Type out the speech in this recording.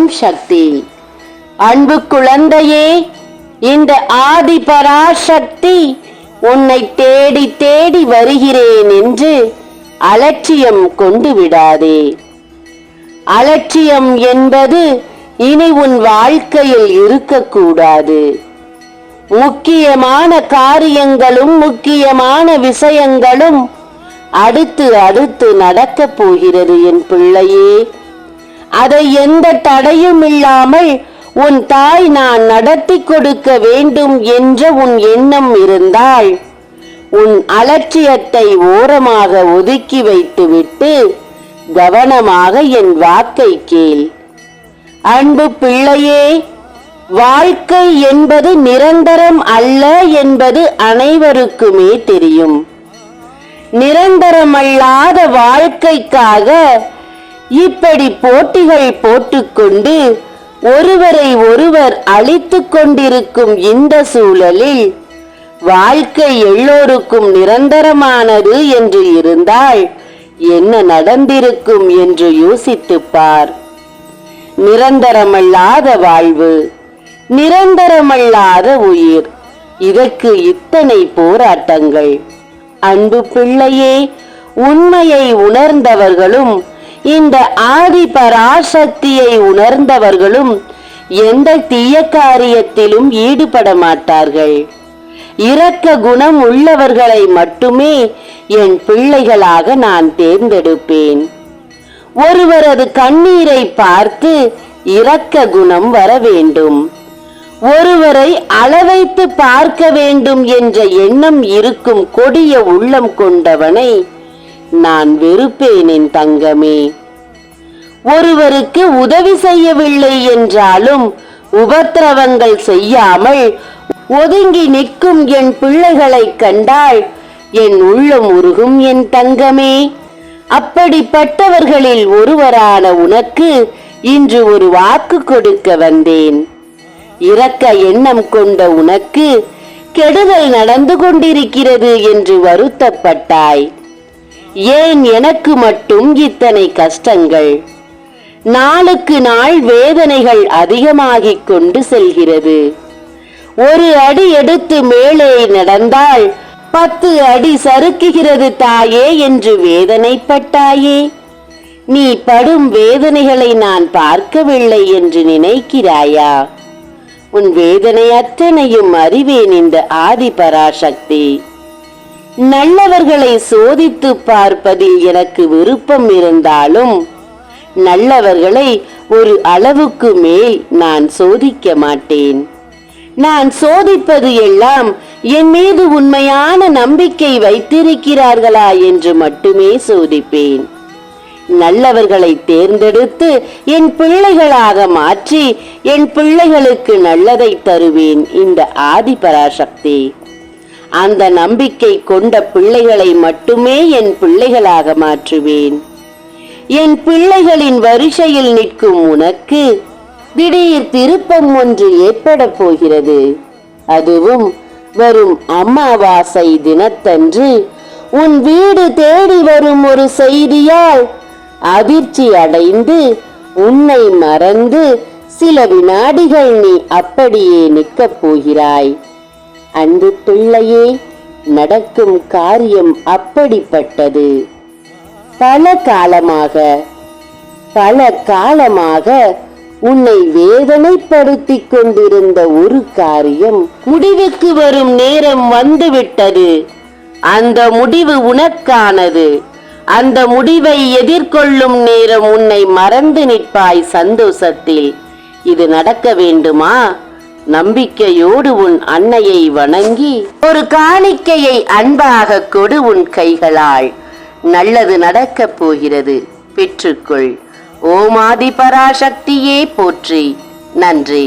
ஓம் சக்தி. அன்பு குழந்தையே, இந்த ஆதி பராசக்தி உன்னை தேடி தேடி வருகிறேன் என்று அலட்சியம் கொண்டு விடாதே. அலட்சியம் என்பது இனி உன் வாழ்க்கையில் இருக்கக்கூடாது. முக்கியமான காரியங்களும் முக்கியமான விஷயங்களும் அடுத்து அடுத்து நடக்கப் போகிறது என் பிள்ளையே. அதை எந்த தடையும் இல்லாமல் உன் தாய் நான் நடத்தி கொடுக்க வேண்டும் என்ற உன் எண்ணம் இருந்தால் உன் அலட்சியத்தை ஓரமாக ஒதுக்கி வைத்துவிட்டு கவனமாக என் வாக்கை கேள். அன்பு பிள்ளையே, வாழ்க்கை என்பது நிரந்தரம் அல்ல என்பது அனைவருக்குமே தெரியும். நிரந்தரமல்லாத வாழ்க்கைக்காக இப்படி போட்டிகள் போட்டுக்கொண்டு ஒருவரை ஒருவர் அழித்துக் கொண்டிருக்கும் இந்த சூழலில் வாழ்க்கை எல்லோருக்கும் நிரந்தரமானது என்று இருந்தால் என்ன நடந்திருக்கும் என்று யோசித்துப் பார். நிரந்தரமல்லாத வாழ்வு, நிரந்தரமல்லாத உயிர், இதற்கு இத்தனை போராட்டங்கள். அன்பு பிள்ளையே, உண்மையை உணர்ந்தவர்களும் இந்த ஆதி பராசக்தியை உணர்ந்தவர்களும் எந்த தீய காரியத்திலும் ஈடுபட மாட்டார்கள். இரக்க குணம் உள்ளவர்களை மட்டுமே என் பிள்ளைகளாக நான் தேர்ந்தெடுப்பேன். ஒருவரது கண்ணீரை பார்த்து இரக்க குணம் வர வேண்டும். ஒருவரை அளவைத்து பார்க்க வேண்டும் என்ற எண்ணம் இருக்கும் கொடிய உள்ளம் கொண்டவனை நான் வெறுப்பேன் என் தங்கமே. ஒருவருக்கு உதவி செய்யவில்லை என்றாலும் உபத்திரவங்கள் செய்யாமல் ஒதுங்கி நிற்கும் என் பிள்ளைகளை கண்டால் என் உள்ளம் உருகும் என் தங்கமே. அப்படிப்பட்டவர்களில் ஒருவரான உனக்கு இன்று ஒரு வாக்கு கொடுக்க வந்தேன். இரக்க எண்ணம் கொண்ட உனக்கு கெடுதல் நடந்து கொண்டிருக்கிறது என்று வருத்தப்பட்டாய். ஏன் எனக்கு மட்டும் இத்தனை கஷ்டங்கள்? நாளுக்கு நாள் வேதனைகள் அதிகமாகிக் கொண்டு செல்கிறது. ஒரு அடி எடுத்து மேலே நடந்தால் 10 அடி சறுக்குகிறது தாயே என்று வேதனைப்பட்டாயே. நீ படும் வேதனைகளை நான் பார்க்கவில்லை என்று நினைக்கிறாயா? உன் வேதனை அத்தனையும் அறிவேன் இந்த ஆதி பராசக்தி. நல்லவர்களை சோதித்து பார்ப்பதில் எனக்கு விருப்பம் இருந்தாலும் நல்லவர்களை ஒரு அளவுக்கு மேல் நான் சோதிக்க மாட்டேன். நான் சோதிப்பது எல்லாம் என் மீது உண்மையான நம்பிக்கை வைத்திருக்கிறார்களா என்று மட்டுமே சோதிப்பேன். நல்லவர்களை தேர்ந்தெடுத்து என் பிள்ளைகளாக மாற்றி என் பிள்ளைகளுக்கு நல்லதை தருவேன் இந்த ஆதி பராசக்தி. அந்த நம்பிக்கை கொண்ட பிள்ளைகளை மட்டுமே என் பிள்ளைகளாக மாற்றுவேன். என் பிள்ளைகளின் வரிசையில் நிற்கும் உனக்கு திடீர் திருப்பம் ஒன்று ஏற்பட போகிறது. அதுவும் வரும் அமாவாசை தினத்தன்று உன் வீடு தேடி வரும் ஒரு செய்தியால் அதிர்ச்சி அடைந்து உன்னை மறந்து சில வினாடிகள் நீ அப்படியே நிற்கப் போகிறாய். அன்பு பிள்ளையே, நடக்கும் காரியம் அப்படிப்பட்டது. பல காலமாக உன்னை வேதனைப்படுத்திக் கொண்டிருந்த ஒரு காரியம் முடிவுக்கு வரும் நேரம் வந்துவிட்டது. அந்த முடிவு உனக்கானது. அந்த முடிவை எதிர்கொள்ளும் நேரம் உன்னை மறந்து நிற்பாய் சந்தோஷத்தில். இது நடக்க வேண்டுமா? நம்பிக்கையோடு உன் அன்னையை வணங்கி ஒரு காணிக்கையை அன்பாக கொடு உன் கைகளால். நல்லது நடக்கப் போகிறது, பெற்றுக்கொள். ஓம் ஆதி பராசக்தியே போற்றி. நன்றி.